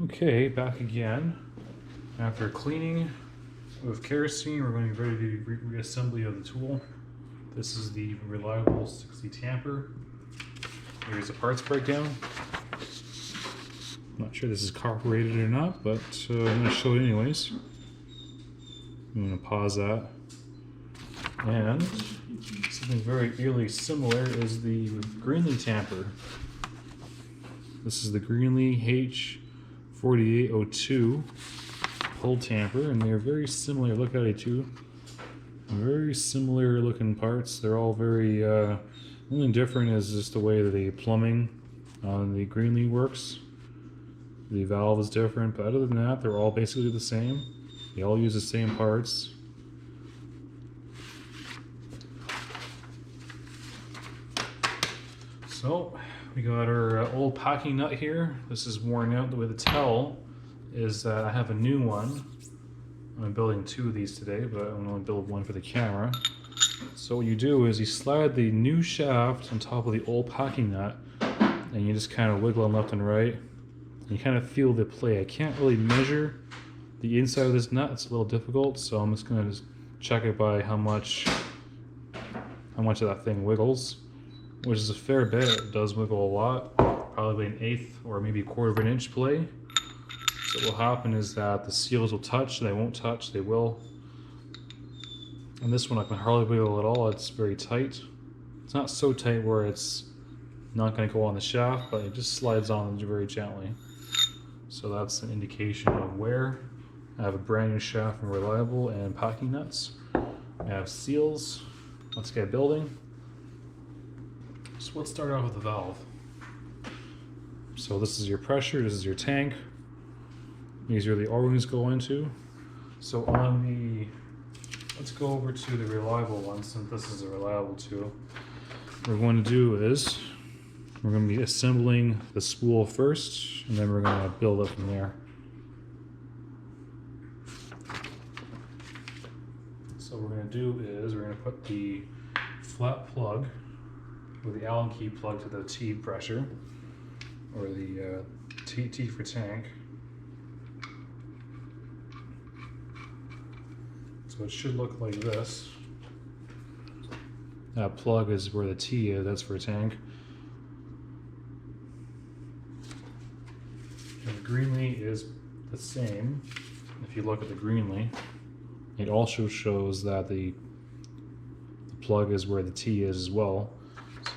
Okay, back again. After cleaning with kerosene, we're going to be ready to do reassembly of the tool. This is the reliable 60 tamper. Here's the parts breakdown. I'm not sure this is copyrighted or not, but I'm going to show it anyways. I'm going to pause that. And something very eerily similar is the Greenlee tamper. This is the Greenlee H4802 pull tamper, and they're very similar. Look at it too. Very similar looking parts. They're all very. The only different is just the way that the plumbing on the Greenlee works. The valve is different, but other than that, they're all basically the same. They all use the same parts. So we got our old packing nut here. This is worn out. The way to tell is that I have a new one. I'm building two of these today, but I'm going to build one for the camera. So what you do is you slide the new shaft on top of the old packing nut, and you just kind of wiggle them left and right. And you kind of feel the play. I can't really measure the inside of this nut. It's a little difficult, so I'm just going to check it by how much of that thing wiggles, which is a fair bit. It does wiggle a lot, probably an eighth or maybe a quarter of an inch play. So what will happen is that the seals will touch, they won't touch, they will. And this one I can hardly wiggle at all. It's very tight. It's not so tight where it's not going to go on the shaft, but it just slides on very gently. So that's an indication of wear. I have a brand new shaft from Reliable and packing nuts. I have seals. Let's get building. So let's start off with the valve. So this is your pressure, this is your tank. These are the O-rings go into. So on the, let's go over to the Reliable one, since this is a Reliable tool. What we're going to do is, we're going to be assembling the spool first, and then we're going to build up from there. So what we're going to do is, we're going to put the flat plug with the Allen key plug to the T pressure, or the T for tank. So it should look like this. That plug is where the T is, that's for tank. And the Greenlee is the same. If you look at the Greenlee, it also shows that the plug is where the T is as well.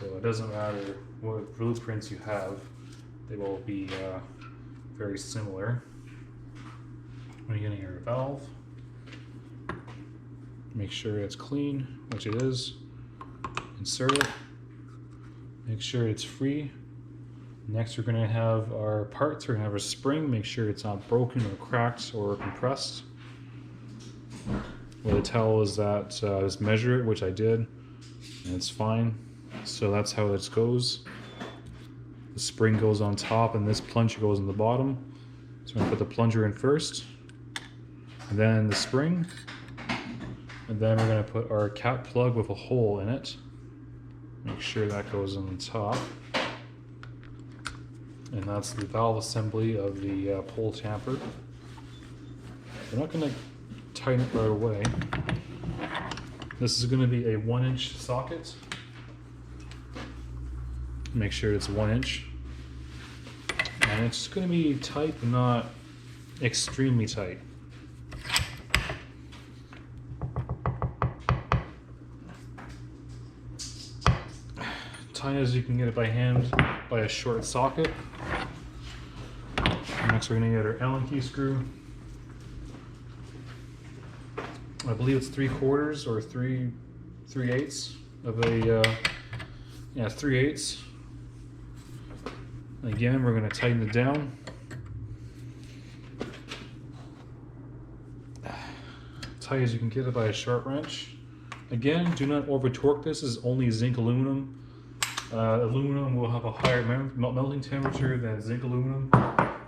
So it doesn't matter what blueprints you have, they will be very similar. When you're getting your valve, make sure it's clean, which it is. Insert it. Make sure it's free. Next, we're going to have our parts. We're going to have a spring. Make sure it's not broken or cracked or compressed. What I tell is that just measure it, which I did, and it's fine. So that's how this goes. The spring goes on top, and this plunger goes in the bottom. So I'm going to put the plunger in first, and then the spring. And then we're going to put our cap plug with a hole in it. Make sure that goes on the top. And that's the valve assembly of the pull tamper. We're not going to tighten it right away. This is going to be a 1-inch socket. Make sure it's 1 inch. And it's going to be tight, but not extremely tight. Tight as you can get it by hand by a short socket. Next we're going to get our Allen key screw. I believe it's 3/4 or 3/8 of a 3/8. Again, we're going to tighten it down. Tight as you can get it by a sharp wrench. Again, do not over torque this. This is only zinc aluminum. Aluminum will have a higher melting temperature than zinc aluminum.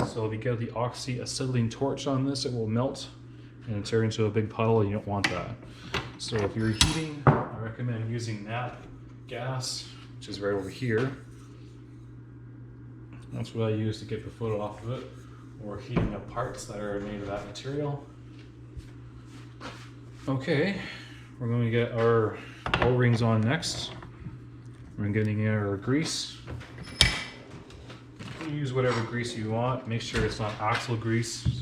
So if you get the oxy-acetylene torch on this, it will melt and turn into a big puddle, and you don't want that. So if you're heating, I recommend using nat gas, which is right over here. That's what I use to get the foot off of it. or heating up parts that are made of that material. Okay, we're going to get our O-rings on next. We're getting in our grease. You use whatever grease you want. Make sure it's not axle grease. It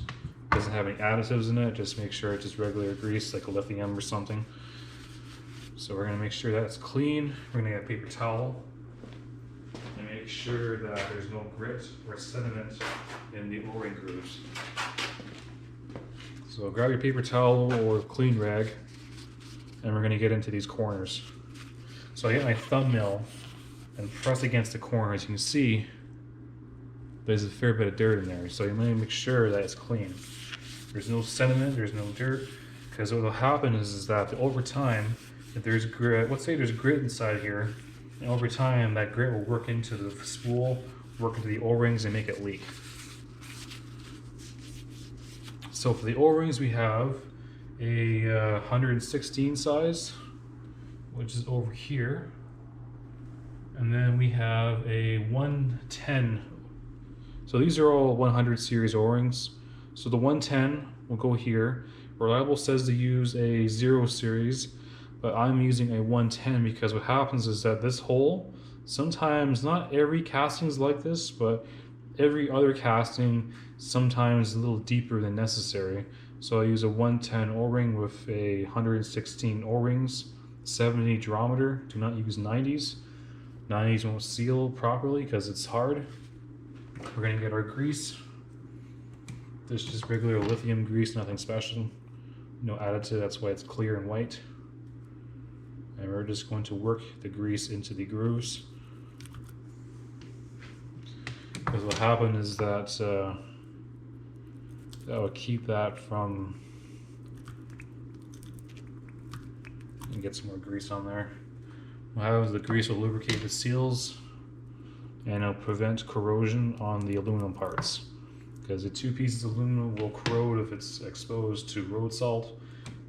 doesn't have any additives in it. Just make sure it's just regular grease, like a lithium or something. So we're going to make sure that's clean. We're going to get a paper towel and make sure that there's no grit or sediment in the O-ring grooves. So grab your paper towel or clean rag, and we're going to get into these corners. So I get my thumbnail and press against the corners. You can see there's a fair bit of dirt in there, so you want to make sure that it's clean. There's no sediment, there's no dirt, because what will happen is that over time, if there's grit, let's say there's grit inside here, and over time that grit will work into the spool, work into the O-rings and make it leak. So for the O-rings we have a 116 size, which is over here, and then we have a 110. So these are all 100 series O-rings. So the 110 will go here. Reliable says to use a 0 series, but I'm using a 110 because what happens is that this hole, sometimes, not every casting is like this, but every other casting sometimes a little deeper than necessary. So I use a 110 O-ring with a 116 O-rings, 70 diameter. Do not use 90s. 90s won't seal properly because it's hard. We're going to get our grease. This is just regular lithium grease, nothing special. No additive, that's why it's clear and white. And we're just going to work the grease into the grooves. Because what happened is that that will keep that from, and get some more grease on there. What happens is the grease will lubricate the seals and it'll prevent corrosion on the aluminum parts. Because the 2 pieces of aluminum will corrode if it's exposed to road salt.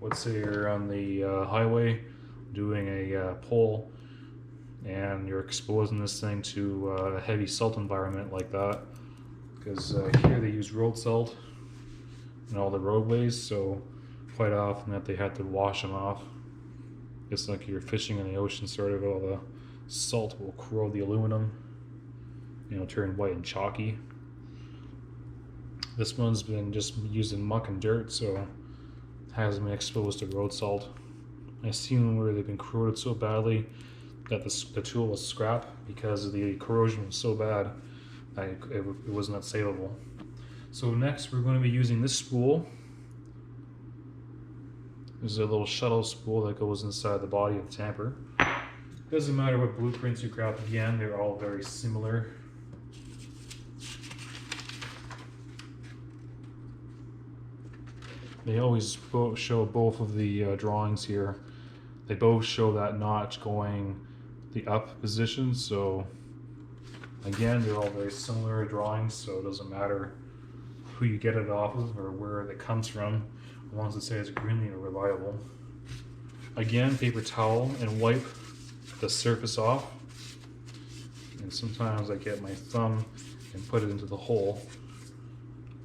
Let's say you're on the highway doing a pull and you're exposing this thing to a heavy salt environment like that. Because here they use road salt in all the roadways, so quite often that they have to wash them off. It's like you're fishing in the ocean, sort of. All the salt will corrode the aluminum, you know, turn white and chalky. This one's been just used in muck and dirt, so it hasn't been exposed to road salt. I've seen where they've been corroded so badly that the tool was scrap because the corrosion was so bad that it was not savable. So next we're going to be using this spool. There's a little shuttle spool that goes inside the body of the Tamper. Doesn't matter what blueprints you grab, again, they're all very similar. They always show both of the drawings here. They both show that notch going the up position, so again, they're all very similar drawings, so it doesn't matter who you get it off of or where it comes from, as long as it says greenly or reliable. Again, paper towel and wipe the surface off. And sometimes I get my thumb and put it into the hole.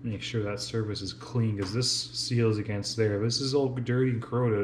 Make sure that surface is clean because this seals against there. This is all dirty and corroded.